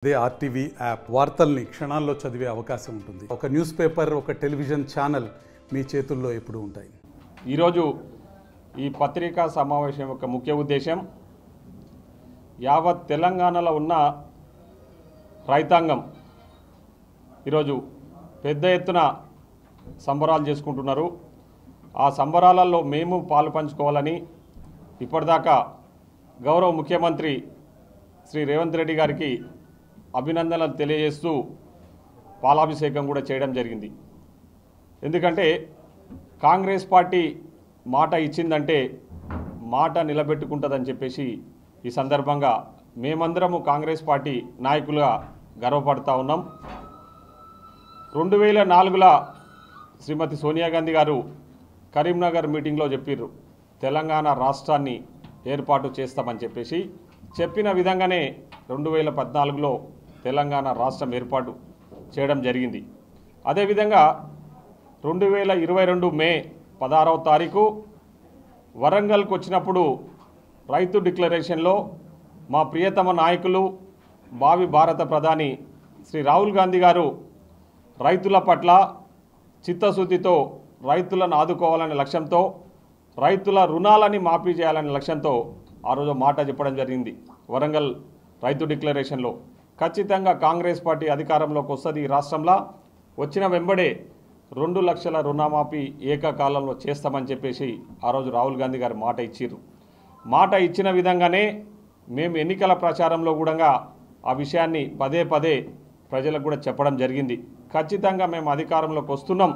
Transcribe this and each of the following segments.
అదే RTV app వార్తల్ని క్షణాల్లో చదివే అవకాశం ఉంటుంది. ఒక న్యూస్ పేపర్, ఒక టెలివిజన్ ఛానల్ మీ చేతుల్లో ఎప్పుడూ ఉంటాయి. ఈరోజు ఈ పత్రికా సమావేశం యొక్క ముఖ్య ఉద్దేశం యావత్ తెలంగాణలో ఉన్న రైతాంగం ఈరోజు పెద్ద ఎత్తున సంబరాలు చేసుకుంటున్నారు. ఆ సంబరాలలో మేము పాలు పంచుకోవాలని ఇప్పటిదాకా గౌరవ ముఖ్యమంత్రి శ్రీ రేవంత్ రెడ్డి గారికి అభినందనలు తెలియజేస్తూ పాలాభిషేకం కూడా చేయడం జరిగింది. ఎందుకంటే కాంగ్రెస్ పార్టీ మాట ఇచ్చిందంటే మాట నిలబెట్టుకుంటుందని చెప్పేసి ఈ సందర్భంగా మేమందరము కాంగ్రెస్ పార్టీ నాయకులుగా గర్వపడతా ఉన్నాం. 2004లో శ్రీమతి సోనియా గాంధీ గారు కరీంనగర్ మీటింగ్లో చెప్పారు, తెలంగాణ రాష్ట్రాన్ని ఏర్పాటు చేస్తామని చెప్పేసి. చెప్పిన విధంగానే 2014లో తెలంగాణ రాష్ట్రం ఏర్పాటు చేయడం జరిగింది. అదేవిధంగా 2022 మే 16వ తారీఖు వరంగల్కి వచ్చినప్పుడు రైతు డిక్లరేషన్లో మా ప్రియతమ నాయకులు భావి భారత ప్రధాని శ్రీ రాహుల్ గాంధీ గారు రైతుల పట్ల చిత్తశుద్ధితో రైతులను ఆదుకోవాలనే లక్ష్యంతో, రైతుల రుణాలని మాఫీ చేయాలనే లక్ష్యంతో ఆ రోజు మాట చెప్పడం జరిగింది. వరంగల్ రైతు డిక్లరేషన్లో ఖచ్చితంగా కాంగ్రెస్ పార్టీ అధికారంలోకి వస్తుంది ఈ రాష్ట్రంలో, వచ్చిన వెంబడే 2 లక్షల రుణమాఫీ ఏకకాలంలో చేస్తామని చెప్పేసి ఆ రోజు రాహుల్ గాంధీ గారు మాట ఇచ్చారు. మాట ఇచ్చిన విధంగానే మేము ఎన్నికల ప్రచారంలో కూడా ఆ విషయాన్ని పదే పదే ప్రజలకు కూడా చెప్పడం జరిగింది. ఖచ్చితంగా మేము అధికారంలోకి వస్తున్నాం,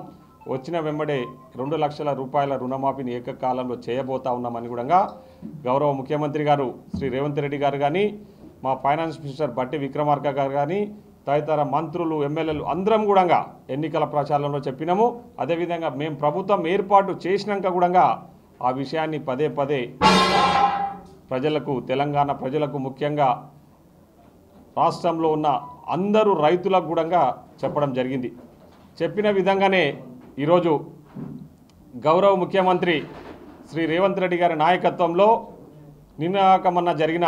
వచ్చిన వెంబడే 2 లక్షల రూపాయల రుణమాఫీని ఏకకాలంలో చేయబోతా ఉన్నామని కూడా గౌరవ ముఖ్యమంత్రి గారు శ్రీ రేవంత్ రెడ్డి గారు కానీ, మా ఫైనాన్స్ మినిస్టర్ బట్టి విక్రమార్క గారు కానీ, తదితర మంత్రులు, ఎమ్మెల్యేలు అందరం కూడా ఎన్నికల ప్రచారంలో చెప్పినాము. అదేవిధంగా మేము ప్రభుత్వం ఏర్పాటు చేసినాక కూడా ఆ విషయాన్ని పదే పదే ప్రజలకు, తెలంగాణ ప్రజలకు, ముఖ్యంగా రాష్ట్రంలో ఉన్న అందరూ రైతులకు కూడా చెప్పడం జరిగింది. చెప్పిన విధంగానే ఈరోజు గౌరవ ముఖ్యమంత్రి శ్రీ రేవంత్ రెడ్డి గారి నాయకత్వంలో నిన్నకమన్న జరిగిన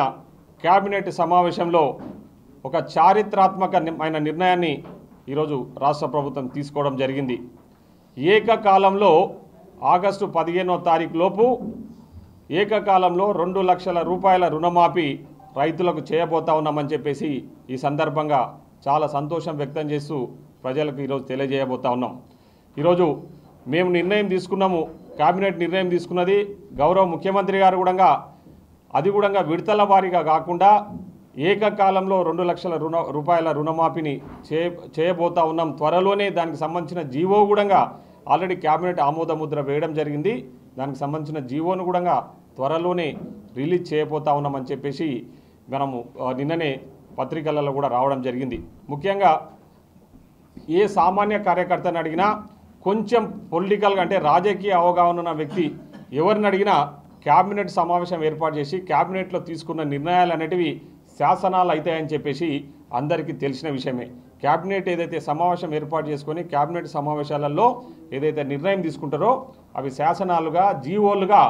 కేబినెట్ సమావేశంలో ఒక చారిత్రాత్మకమైన నిర్ణయాన్ని ఈరోజు రాష్ట్ర ప్రభుత్వం తీసుకోవడం జరిగింది. ఏకకాలంలో ఆగస్టు 15వ తారీఖు లోపు ఏకకాలంలో 2 లక్షల రూపాయల రుణమాఫీ రైతులకు చేయబోతా ఉన్నామని చెప్పేసి ఈ సందర్భంగా చాలా సంతోషం వ్యక్తం చేస్తూ ప్రజలకు ఈరోజు తెలియజేయబోతా ఉన్నాం. ఈరోజు మేము నిర్ణయం తీసుకున్నాము, కేబినెట్ నిర్ణయం తీసుకున్నది. గౌరవ ముఖ్యమంత్రి గారు కూడా అది కూడా విడతల వారీగా కాకుండా ఏకకాలంలో 2 లక్షల రూపాయల రుణమాఫీని చేయబోతా ఉన్నాం. త్వరలోనే దానికి సంబంధించిన జీవో కూడా ఆల్రెడీ కేబినెట్ ఆమోదముద్ర వేయడం జరిగింది. దానికి సంబంధించిన జీవోను కూడా త్వరలోనే రిలీజ్ చేయబోతా ఉన్నామని చెప్పేసి మనము నిన్ననే పత్రికలలో కూడా రావడం జరిగింది. ముఖ్యంగా ఏ సామాన్య కార్యకర్తను అడిగినా, కొంచెం పొలిటికల్గా అంటే రాజకీయ అవగాహన ఉన్న వ్యక్తి ఎవరిని అడిగినా క్యాబినెట్ సమావేశం ఏర్పాటు చేసి క్యాబినెట్లో తీసుకున్న నిర్ణయాలు అనేటివి శాసనాలు అవుతాయని చెప్పేసి అందరికీ తెలిసిన విషయమే. క్యాబినెట్ ఏదైతే సమావేశం ఏర్పాటు చేసుకొని క్యాబినెట్ సమావేశాలలో ఏదైతే నిర్ణయం తీసుకుంటారో అవి శాసనాలుగా, జీవోలుగా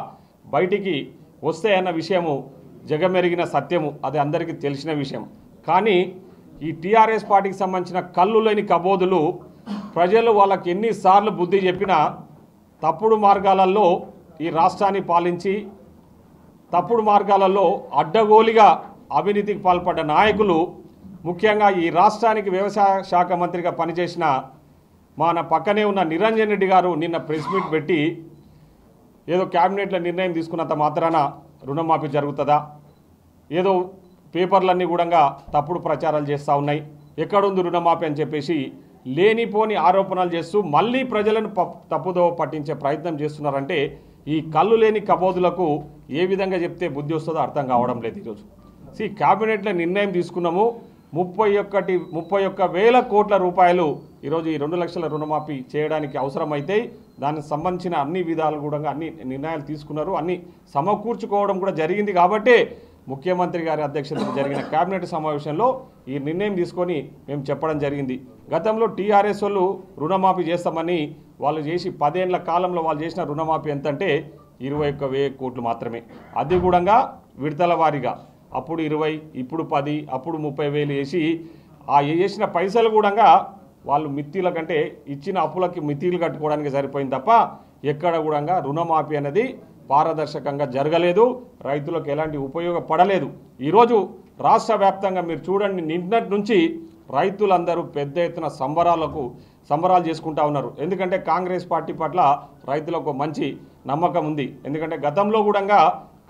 బయటికి వస్తాయన్న విషయము జగమెరిగిన సత్యము, అది అందరికీ తెలిసిన విషయం. కానీ ఈ టీఆర్ఎస్ పార్టీకి సంబంధించిన కళ్ళు లేని కబోదులు ప్రజలు వాళ్ళకి ఎన్నిసార్లు బుద్ధి చెప్పినా తప్పుడు మార్గాలలో ఈ రాష్ట్రాన్ని పాలించి, తప్పుడు మార్గాలలో అడ్డగోలిగా అవినీతికి పాల్పడ్డ నాయకులు, ముఖ్యంగా ఈ రాష్ట్రానికి వ్యవసాయ శాఖ మంత్రిగా పనిచేసిన మన పక్కనే ఉన్న నిరంజన్ రెడ్డి గారు నిన్న ప్రెస్ మీట్ పెట్టి ఏదో క్యాబినెట్లో నిర్ణయం తీసుకున్నంత మాత్రాన రుణమాఫీ జరుగుతుందా, ఏదో పేపర్లన్నీ కూడా తప్పుడు ప్రచారాలు చేస్తూ ఉన్నాయి, ఎక్కడుంది రుణమాఫీ అని చెప్పేసి లేనిపోని ఆరోపణలు చేస్తూ మళ్ళీ ప్రజలను తప్పుదో పట్టించే ప్రయత్నం చేస్తున్నారంటే ఈ కళ్ళు లేని కబోదులకు ఏ విధంగా చెప్తే బుద్ధి వస్తుందో అర్థం కావడం లేదు. ఈరోజు క్యాబినెట్లో నిర్ణయం తీసుకున్నాము, 31,000 కోట్ల రూపాయలు ఈరోజు ఈ 2 లక్షల రుణమాఫీ చేయడానికి అవసరమైతే దానికి సంబంధించిన అన్ని విధాలు కూడా అన్ని నిర్ణయాలు తీసుకున్నారు, అన్ని సమకూర్చుకోవడం కూడా జరిగింది. కాబట్టి ముఖ్యమంత్రి గారి అధ్యక్షతన జరిగిన కేబినెట్ సమావేశంలో ఈ నిర్ణయం తీసుకొని మేము చెప్పడం జరిగింది. గతంలో టీఆర్ఎస్ వాళ్ళు రుణమాఫీ చేస్తామని వాళ్ళు చేసి 10 ఏళ్ల కాలంలో వాళ్ళు చేసిన రుణమాఫీ ఎంతంటే 21,000 కోట్లు మాత్రమే. అది కూడా విడతల వారీగా అప్పుడు 20, ఇప్పుడు 10, అప్పుడు 30,000 వేసి ఆ వేసిన పైసలు కూడా వాళ్ళు మిత్తిల కంటే ఇచ్చిన అప్పులకి మిత్తిలు కట్టుకోవడానికి సరిపోయింది తప్ప ఎక్కడ కూడా రుణమాఫీ అనేది పారదర్శకంగా జరగలేదు, రైతులకు ఎలాంటి ఉపయోగపడలేదు. ఈరోజు రాష్ట్ర వ్యాప్తంగా మీరు చూడండి, నిన్నటి నుంచి రైతులందరూ పెద్ద ఎత్తున సంబరాలు చేసుకుంటా ఉన్నారు. ఎందుకంటే కాంగ్రెస్ పార్టీ పట్ల రైతులకు మంచి నమ్మకం ఉంది. ఎందుకంటే గతంలో కూడా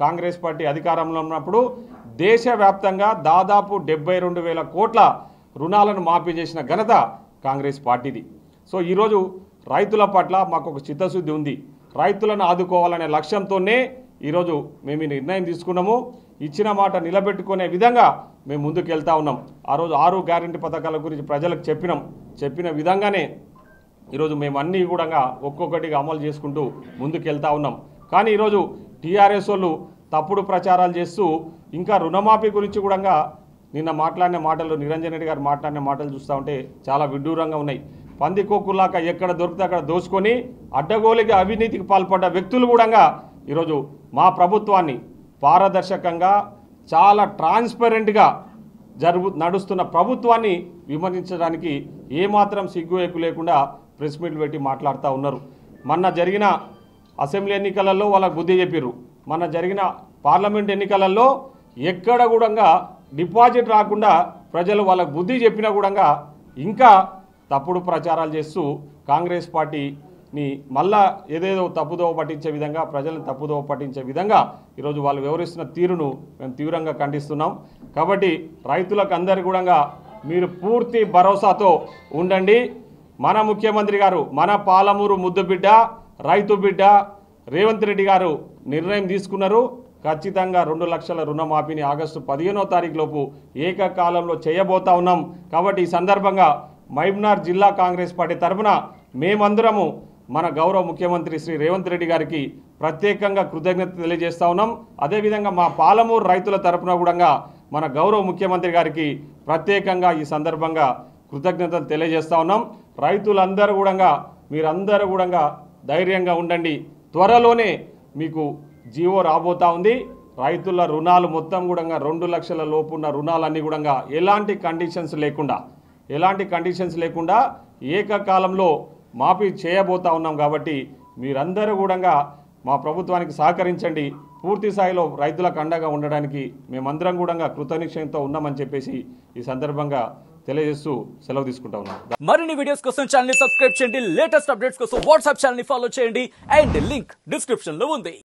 కాంగ్రెస్ పార్టీ అధికారంలో ఉన్నప్పుడు దేశవ్యాప్తంగా దాదాపు 72,000 కోట్ల రుణాలను మాఫీ చేసిన ఘనత కాంగ్రెస్ పార్టీది. సో ఈరోజు రైతుల పట్ల మాకు ఒక చిత్తశుద్ధి ఉంది. రైతులను ఆదుకోవాలనే లక్ష్యంతోనే ఈరోజు మేము ఈ నిర్ణయం తీసుకున్నాము. ఇచ్చిన మాట నిలబెట్టుకునే విధంగా మేము ముందుకు వెళ్తా ఉన్నాం. ఆ రోజు 6 గ్యారెంటీ పథకాల గురించి ప్రజలకు చెప్పిన విధంగానే ఈరోజు మేము అన్నీ కూడా ఒక్కొక్కటిగా అమలు చేసుకుంటూ ముందుకు వెళ్తా ఉన్నాం. కానీ ఈరోజు టీఆర్ఎస్ వాళ్ళు తప్పుడు ప్రచారాలు చేస్తూ ఇంకా రుణమాఫీ గురించి కూడా నిన్న మాట్లాడిన మాటలు, నిరంజన్ రెడ్డి గారు మాట్లాడిన మాటలు చూస్తూ ఉంటే చాలా విడ్డూరంగా ఉన్నాయి. పందికొక్కులాక ఎక్కడ దొరికితే అక్కడ దోచుకొని అడ్డగోలుగా అవినీతికి పాల్పడ్డ వ్యక్తులు కూడా ఈరోజు మా ప్రభుత్వాన్ని పారదర్శకంగా చాలా ట్రాన్స్పరెంట్గా నడుస్తున్న ప్రభుత్వాన్ని విమర్శించడానికి ఏమాత్రం సిగ్గు ఎక్కు లేకుండా ప్రెస్ మీట్లు పెట్టి మాట్లాడుతూ ఉన్నారు. మొన్న జరిగిన అసెంబ్లీ ఎన్నికలలో వాళ్ళకు బుద్ధి చెప్పారు. మొన్న జరిగిన పార్లమెంట్ ఎన్నికలలో ఎక్కడ కూడా డిపాజిట్ రాకుండా ప్రజలు వాళ్ళకు బుద్ధి చెప్పినా కూడా ఇంకా తప్పుడు ప్రచారాలు చేస్తూ కాంగ్రెస్ పార్టీని మళ్ళా ఏదేదో తప్పుదోవ పట్టించే విధంగా, ప్రజలను తప్పుదోవ పట్టించే విధంగా ఈరోజు వాళ్ళు వ్యవహరిస్తున్న తీరును మేము తీవ్రంగా ఖండిస్తున్నాం. కాబట్టి రైతులకు అందరి కూడా మీరు పూర్తి భరోసాతో ఉండండి. మన ముఖ్యమంత్రి గారు, మన పాలమూరు ముద్దు బిడ్డ, రైతు బిడ్డ రేవంత్ రెడ్డి గారు నిర్ణయం తీసుకున్నారు. ఖచ్చితంగా 2 లక్షల రుణమాఫీని ఆగస్టు 15వ తారీఖు లోపు ఏకకాలంలో చేయబోతా ఉన్నాం. కాబట్టి ఈ సందర్భంగా మహబూబ్నగర్ జిల్లా కాంగ్రెస్ పార్టీ తరఫున మేమందరము మన గౌరవ ముఖ్యమంత్రి శ్రీ రేవంత్ రెడ్డి గారికి ప్రత్యేకంగా కృతజ్ఞత తెలియజేస్తా ఉన్నాం. అదేవిధంగా మా పాలమూరు రైతుల తరఫున కూడా మన గౌరవ ముఖ్యమంత్రి గారికి ప్రత్యేకంగా ఈ సందర్భంగా కృతజ్ఞతలు తెలియజేస్తా ఉన్నాం. రైతులందరూ కూడా మీరందరూ కూడా ధైర్యంగా ఉండండి. త్వరలోనే మీకు జీవో రాబోతా ఉంది. రైతుల రుణాలు మొత్తం కూడా 2 లక్షల లోపు ఉన్న రుణాలన్నీ కూడా ఎలాంటి కండిషన్స్ లేకుండా ఏకకాలంలో మాఫీ చేయబోతా ఉన్నాం. కాబట్టి మీరందరూ కూడా మా ప్రభుత్వానికి సహకరించండి. పూర్తి స్థాయిలో రైతులకు అండగా ఉండడానికి మేమందరం కూడా కృతనిశ్చయంతో ఉన్నామని చెప్పేసి ఈ సందర్భంగా తెలియజేస్తూ సెలవు తీసుకుంటా ఉన్నాం. మరిన్ని వీడియోస్ కోసం ఛానల్ ని సబ్స్క్రైబ్ చేయండి. లేటెస్ట్ అప్డేట్స్ కోసం వాట్సాప్ ఛానల్ ని ఫాలో చేయండి. అండ్ లింక్ డిస్క్రిప్షన్ లో ఉంది.